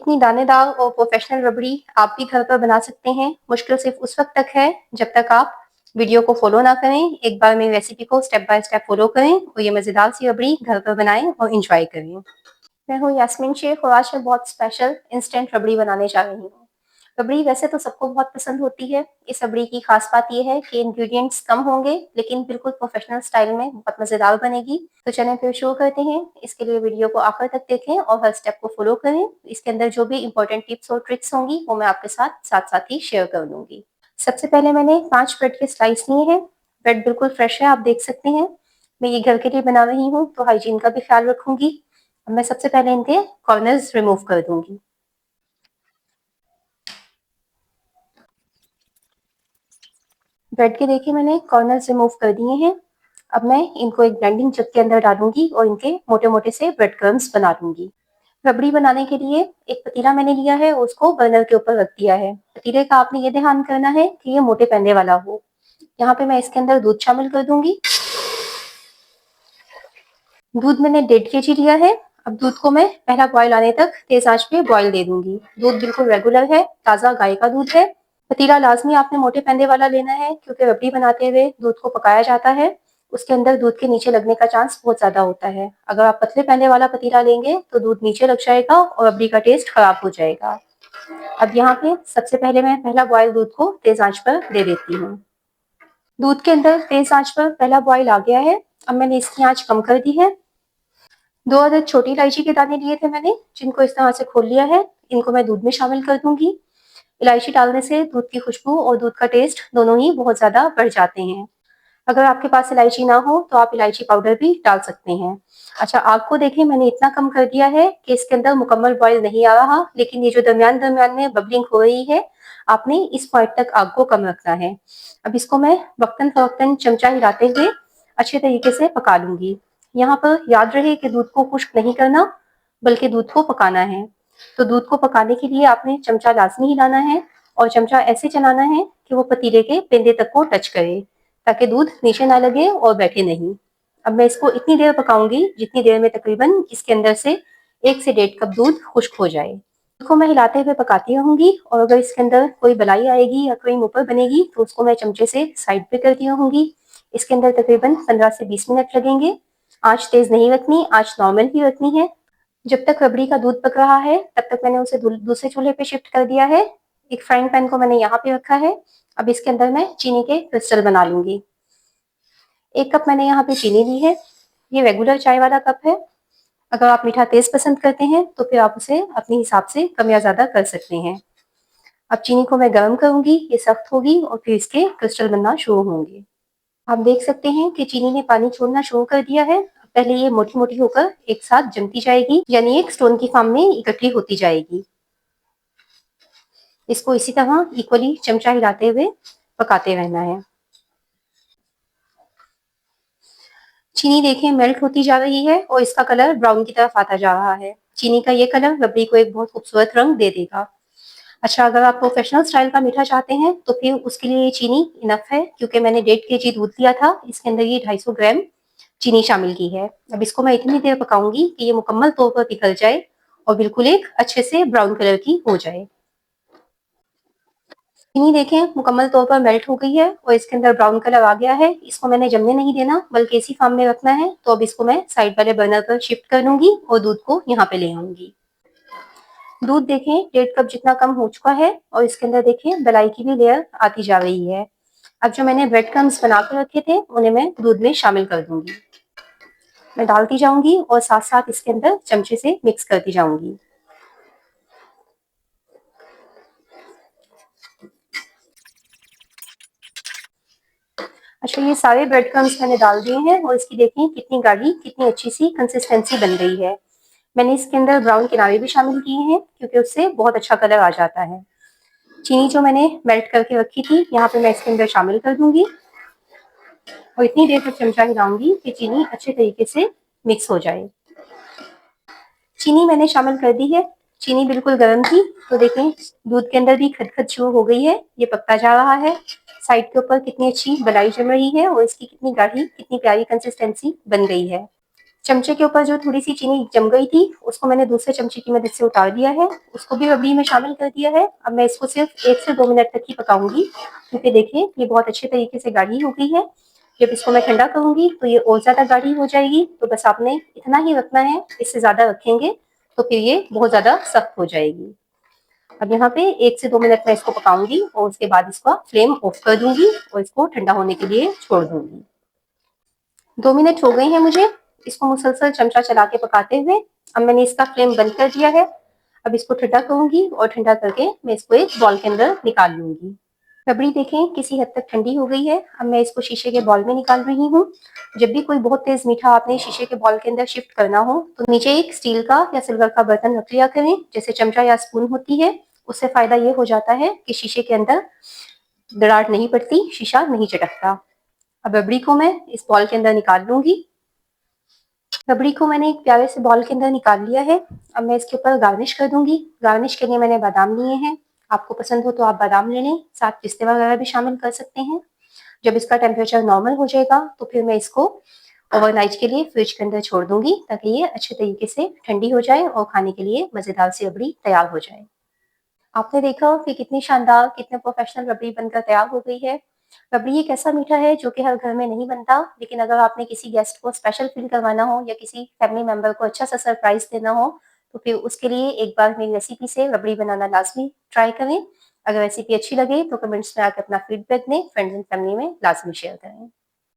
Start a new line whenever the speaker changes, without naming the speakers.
इतनी दानेदार और प्रोफेशनल रबड़ी आप भी घर पर बना सकते हैं। मुश्किल सिर्फ उस वक्त तक है जब तक आप वीडियो को फॉलो ना करें। एक बार मेरी रेसिपी को स्टेप बाय स्टेप फॉलो करें और ये मज़ेदार सी रबड़ी घर पर बनाएं और इंजॉय करें। मैं हूँ यास्मीन शेख और आज मैं बहुत स्पेशल इंस्टेंट रबड़ी बनाने जा रही हूँ। रबड़ी वैसे तो सबको बहुत पसंद होती है। इस रबड़ी की खास बात यह है कि इंग्रेडिएंट्स कम होंगे लेकिन बिल्कुल प्रोफेशनल स्टाइल में बहुत मज़ेदार बनेगी। तो चलें फिर शुरू करते हैं। इसके लिए वीडियो को आखिर तक देखें और हर स्टेप को फॉलो करें। इसके अंदर जो भी इंपॉर्टेंट टिप्स और ट्रिक्स होंगी वो मैं आपके साथ साथ साथ ही शेयर कर दूंगी। सबसे पहले मैंने 5 ब्रेड के स्लाइस लिए हैं। ब्रेड बिल्कुल फ्रेश है, आप देख सकते हैं। मैं ये घर के लिए बना रही हूँ तो हाइजीन का भी ख्याल रखूंगी। अब मैं सबसे पहले इनके कॉर्नर्स रिमूव कर दूंगी। ब्रेड के देखिए मैंने कॉर्नर्स रिमूव कर दिए हैं। अब मैं इनको एक ब्लेंडिंग जग के अंदर डालूंगी और इनके मोटे मोटे से ब्रेड क्रम्स बना लूंगी। रबड़ी बनाने के लिए एक पतीला मैंने लिया है और उसको बर्नर के ऊपर रख दिया है। पतीले का आपने ये ध्यान करना है कि ये मोटे पैने वाला हो। यहाँ पे मैं इसके अंदर दूध शामिल कर दूंगी। दूध मैंने 1.5 kg लिया है। अब दूध को मैं पहला बॉयल आने तक तेज आंच पे बॉयल दे दूंगी। दूध बिल्कुल रेगुलर है, ताजा गाय का दूध है। पतीला लाजमी आपने मोटे पैंदे वाला लेना है क्योंकि रबड़ी बनाते हुए दूध को पकाया जाता है। उसके अंदर दूध के नीचे लगने का चांस बहुत ज्यादा होता है। अगर आप पतले पैंदे वाला पतीला लेंगे तो दूध नीचे लग जाएगा और रबड़ी का टेस्ट खराब हो जाएगा। अब यहाँ पे सबसे पहले मैं पहला बॉयल दूध को तेज आंच पर दे देती हूँ। दूध के अंदर तेज आंच पर पहला बॉयल आ गया है। अब मैंने इसकी आंच कम कर दी है। 2 अदद छोटी इलायची के दाने लिए थे मैंने, जिनको इस तरह से खोल लिया है। इनको मैं दूध में शामिल कर दूंगी। इलायची डालने से दूध की खुशबू और दूध का टेस्ट दोनों ही बहुत ज्यादा बढ़ जाते हैं। अगर आपके पास इलायची ना हो तो आप इलायची पाउडर भी डाल सकते हैं। अच्छा, आग को देखें मैंने इतना कम कर दिया है कि इसके अंदर मुकम्मल बॉयल नहीं आ रहा, लेकिन ये जो दरमियान दरमियान में बबलिंग हो रही है, आपने इस पॉइंट तक आग को कम रखना है। अब इसको मैं वक्तन फवक्तन चमचा हिलाते हुए अच्छे तरीके से पका लूंगी। यहाँ पर याद रहे कि दूध को खुश्क नहीं करना बल्कि दूध को पकाना है। तो दूध को पकाने के लिए आपने चमचा लाजमी हिलाना है और चमचा ऐसे चलाना है कि वो पतीले के पेंदे तक को टच करे, ताकि दूध नीचे ना लगे और बैठे नहीं। अब मैं इसको इतनी देर पकाऊंगी जितनी देर में तकरीबन इसके अंदर से 1 से 1.5 कप दूध खुश्क हो जाए। इसको मैं हिलाते हुए पकाती रहूंगी और अगर इसके अंदर कोई बलाई आएगी या कोई ऊपर बनेगी तो उसको मैं चमचे से साइड पे करती रहूंगी। इसके अंदर तकरीबन 15 से 20 मिनट लगेंगे। आंच तेज नहीं रखनी, आंच नॉर्मल ही रखनी है। जब तक रबड़ी का दूध पक रहा है तब तक मैंने उसे दूसरे चूल्हे पे शिफ्ट कर दिया है। एक फ्राइंग पैन को मैंने यहाँ पे रखा है। अब इसके अंदर मैं चीनी के क्रिस्टल बना लूंगी। 1 कप मैंने यहाँ पे चीनी ली है। ये रेगुलर चाय वाला कप है। अगर आप मीठा तेज पसंद करते हैं तो फिर आप उसे अपने हिसाब से कम या ज्यादा कर सकते हैं। अब चीनी को मैं गर्म करूंगी, ये सख्त होगी और फिर इसके क्रिस्टल बनना शुरू होंगे। आप देख सकते हैं कि चीनी ने पानी छोड़ना शुरू कर दिया है। पहले ये मोटी मोटी होकर एक साथ जमती जाएगी, यानी एक स्टोन की फॉर्म में इकट्ठी होती जाएगी। इसको इसी तरह इक्वली चमचा हिलाते हुए पकाते रहना है। चीनी देखें मेल्ट होती जा रही है और इसका कलर ब्राउन की तरफ आता जा रहा है। चीनी का ये कलर रबड़ी को एक बहुत खूबसूरत रंग दे देगा। अच्छा, अगर आप प्रोफेशनल स्टाइल का मीठा चाहते हैं तो फिर उसके लिए ये चीनी इनफ है, क्योंकि मैंने 1.5 kg दूध लिया था। इसके अंदर ये 250 ग्राम चीनी शामिल की है। अब इसको मैं इतनी देर पकाऊंगी कि ये मुकम्मल तौर पर पिघल जाए और बिल्कुल एक अच्छे से ब्राउन कलर की हो जाए। चीनी देखें मुकम्मल तौर पर मेल्ट हो गई है और इसके अंदर ब्राउन कलर आ गया है। इसको मैंने जमने नहीं देना बल्कि इसी फॉर्म में रखना है। तो अब इसको मैं साइड वाले बर्नर पर शिफ्ट कर लूंगी और दूध को यहाँ पे ले आऊंगी। दूध देखें 1.5 कप जितना कम हो चुका है और इसके अंदर देखें मलाई की भी लेयर आती जा रही है। अब जो मैंने ब्रेड क्रम्स बना कर रखे थे उन्हें मैं दूध में शामिल कर दूंगी। मैं डालती जाऊंगी और साथ साथ इसके अंदर चमचे से मिक्स करती जाऊंगी। अच्छा, ये सारे ब्रेड क्रम्स मैंने डाल दिए हैं और इसकी देखें कितनी गाढ़ी, कितनी अच्छी सी कंसिस्टेंसी बन गई है। मैंने इसके अंदर ब्राउन किनारे भी शामिल किए हैं क्योंकि उससे बहुत अच्छा कलर आ जाता है। चीनी जो मैंने मेल्ट करके रखी थी यहाँ पे मैं इसके अंदर शामिल कर दूंगी और इतनी देर तक चमचा हिलाऊंगी कि चीनी अच्छे तरीके से मिक्स हो जाए। चीनी मैंने शामिल कर दी है। चीनी बिल्कुल गर्म थी तो देखें दूध के अंदर भी खदखद शुरू हो गई है, ये पकता जा रहा है। साइड के ऊपर कितनी अच्छी मलाई जम रही है और इसकी कितनी गाढ़ी, कितनी प्यारी कंसिस्टेंसी बन गई है। चमचे के ऊपर जो थोड़ी सी चीनी जम गई थी उसको मैंने दूसरे चमचे की मदद से उतार दिया है, उसको भी रबड़ी में शामिल कर दिया है। अब मैं इसको सिर्फ 1 से 2 मिनट तक ही पकाऊंगी, क्योंकि देखिए ये बहुत अच्छे तरीके से गाढ़ी हो गई है। जब इसको मैं ठंडा करूंगी तो ये और ज्यादा गाढ़ी हो जाएगी, तो बस आपने इतना ही रखना है, इससे ज्यादा रखेंगे तो फिर ये बहुत ज्यादा सख्त हो जाएगी। अब यहाँ पे 1 से 2 मिनट मैं इसको पकाऊंगी और उसके बाद इसका फ्लेम ऑफ कर दूंगी और इसको ठंडा होने के लिए छोड़ दूंगी। 2 मिनट हो गए हैं मुझे इसको मुसलसल चमचा चला के पकाते हुए। अब मैंने इसका फ्लेम बंद कर दिया है। अब इसको ठंडा करूंगी और ठंडा करके मैं इसको एक बॉल के अंदर निकाल लूंगी। रबड़ी देखें किसी हद तक ठंडी हो गई है। अब मैं इसको शीशे के बॉल में निकाल रही हूँ। जब भी कोई बहुत तेज मीठा आपने शीशे के बॉल के अंदर शिफ्ट करना हो तो नीचे एक स्टील का या सिल्वर का बर्तन रख लिया करें, जैसे चमचा या स्पून होती है। उससे फायदा ये हो जाता है कि शीशे के अंदर दरार नहीं पड़ती, शीशा नहीं चटकता। अब रबड़ी को मैं इस बॉल के अंदर निकाल लूंगी। रबड़ी को मैंने एक प्यारे से बॉल के अंदर निकाल लिया है। अब मैं इसके ऊपर गार्निश कर दूंगी। गार्निश के लिए मैंने बादाम लिए हैं। आपको पसंद हो तो आप बादाम ले लें, साथ पिस्ते वगैरह भी शामिल कर सकते हैं। जब इसका टेम्परेचर नॉर्मल हो जाएगा तो फिर मैं इसको ओवरनाइट के लिए फ्रिज के अंदर छोड़ दूंगी, ताकि ये अच्छे तरीके से ठंडी हो जाए और खाने के लिए मजेदार सी रबड़ी तैयार हो जाए। आपने देखा कि कितनी शानदार, कितने प्रोफेशनल रबड़ी बनकर तैयार हो गई है। रबड़ी एक ऐसा मीठा है जो कि हर घर में नहीं बनता, लेकिन अगर आपने किसी गेस्ट को स्पेशल फील करवाना हो या किसी फैमिली मेंबर को अच्छा सा सरप्राइज देना हो, तो फिर उसके लिए एक बार मेरी रेसिपी से रबड़ी बनाना लाजमी ट्राई करें। अगर रेसिपी अच्छी लगे तो कमेंट्स में आकर अपना फीडबैक दें, फ्रेंड्स एंड फैमिली में लाजमी शेयर करें।